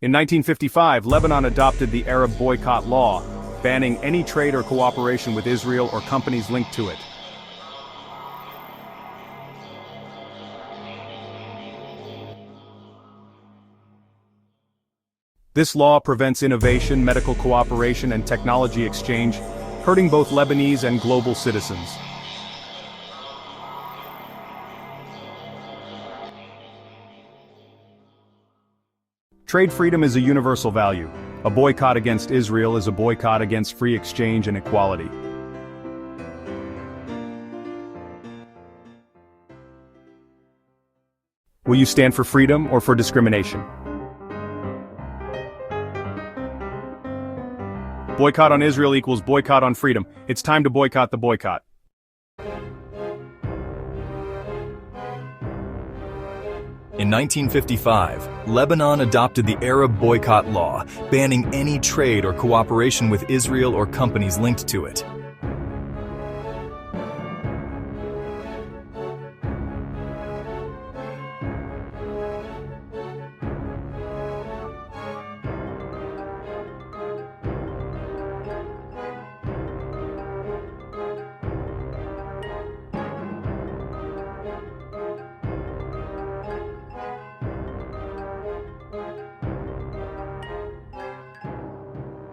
In 1955, Lebanon adopted the Arab boycott law, banning any trade or cooperation with Israel or companies linked to it. This law prevents innovation, medical cooperation, and technology exchange, hurting both Lebanese and global citizens. Trade freedom is a universal value. A boycott against Israel is a boycott against free exchange and equality. Will you stand for freedom or for discrimination? Boycott on Israel equals boycott on freedom. It's time to boycott the boycott. In 1955, Lebanon adopted the Arab boycott law, banning any trade or cooperation with Israel or companies linked to it.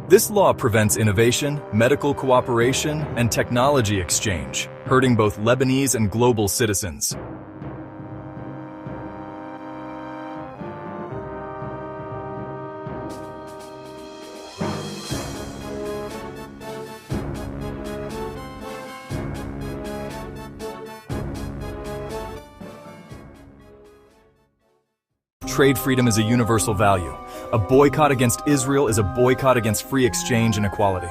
This law prevents innovation, medical cooperation, and technology exchange, hurting both Lebanese and global citizens. Trade freedom is a universal value. A boycott against Israel is a boycott against free exchange and equality.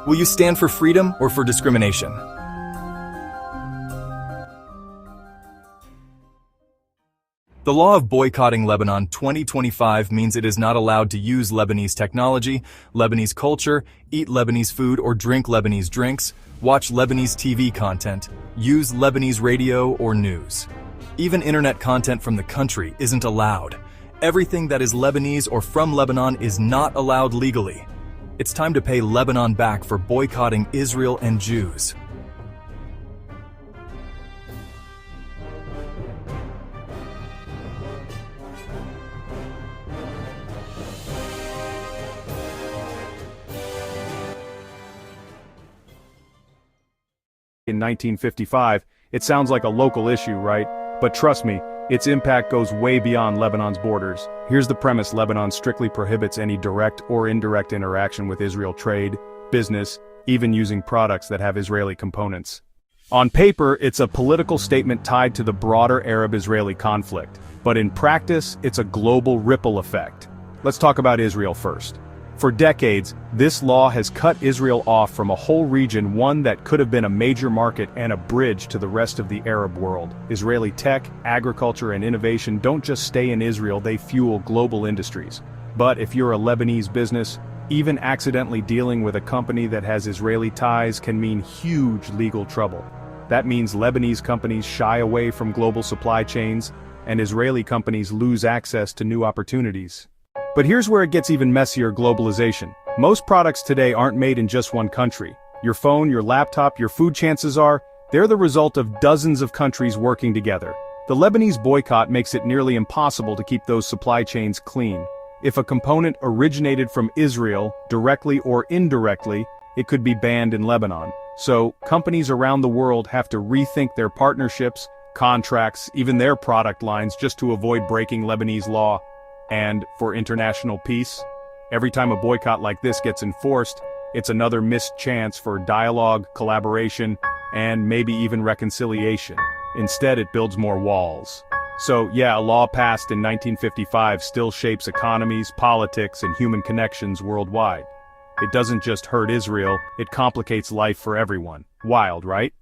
Will you stand for freedom or for discrimination? The law of boycotting Lebanon 2025 means it is not allowed to use Lebanese technology, Lebanese culture, eat Lebanese food or drink Lebanese drinks, watch Lebanese TV content, use Lebanese radio or news. Even internet content from the country isn't allowed. Everything that is Lebanese or from Lebanon is not allowed legally. It's time to pay Lebanon back for boycotting Israel and Jews. In 1955, it sounds like a local issue, right? But trust me, its impact goes way beyond Lebanon's borders. Here's the premise: Lebanon strictly prohibits any direct or indirect interaction with Israel trade, business, even using products that have Israeli components. On paper, it's a political statement tied to the broader Arab-Israeli conflict, but in practice, it's a global ripple effect. Let's talk about Israel first. For decades, this law has cut Israel off from a whole region, one that could have been a major market and a bridge to the rest of the Arab world. Israeli tech, agriculture, and innovation don't just stay in Israel, they fuel global industries. But if you're a Lebanese business, even accidentally dealing with a company that has Israeli ties can mean huge legal trouble. That means Lebanese companies shy away from global supply chains, and Israeli companies lose access to new opportunities. But here's where it gets even messier: globalization. Most products today aren't made in just one country. Your phone, your laptop, your food, chances are, they're the result of dozens of countries working together. The Lebanese boycott makes it nearly impossible to keep those supply chains clean. If a component originated from Israel, directly or indirectly, it could be banned in Lebanon. So, companies around the world have to rethink their partnerships, contracts, even their product lines just to avoid breaking Lebanese law. And for international peace, every time a boycott like this gets enforced, it's another missed chance for dialogue, collaboration, and maybe even reconciliation. Instead, it builds more walls. So yeah, a law passed in 1955 still shapes economies, politics, and human connections worldwide. It doesn't just hurt Israel, it complicates life for everyone. Wild, right?